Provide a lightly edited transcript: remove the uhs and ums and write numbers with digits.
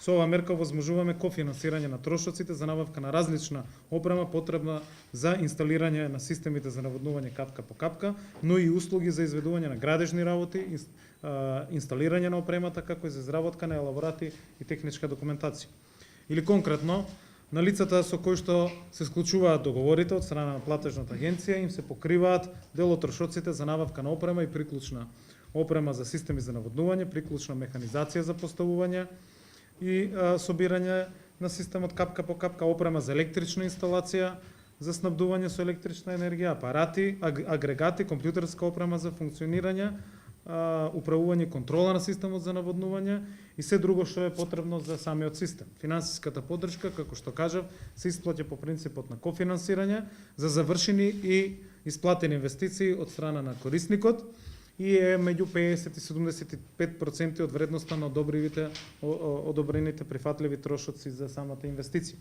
Со оваа мерка возможуваме кофинансирање на трошоците за набавка на различна опрема потребна за инсталирање на системите за наводнување капка по капка, но и услуги за изведување на градежни работи, инсталирање на опремата, како и за изработка на елаборати и техничка документација. Или конкретно, на лицата со кои што се склучуваат договорите од страна на платежната агенција, им се покриваат дел од трошоците за набавка на опрема и приклучна опрема за системи за наводнување, приклучна механизација за поставување и собирање на системот капка по капка, опрема за електрична инсталација, за снабдување со електрична енергија, апарати, агрегати, компјутерска опрема за функционирање, управување и контрола на системот за наводнување и се друго што е потребно за самиот систем. Финансиската поддршка, како што кажав, се исплаќа по принципот на кофинансирање за завршени и исплатени инвестиции од страна на корисникот и е меѓу 50 и 75% од вредноста на одобрените прифатливи трошоци за самата инвестиција.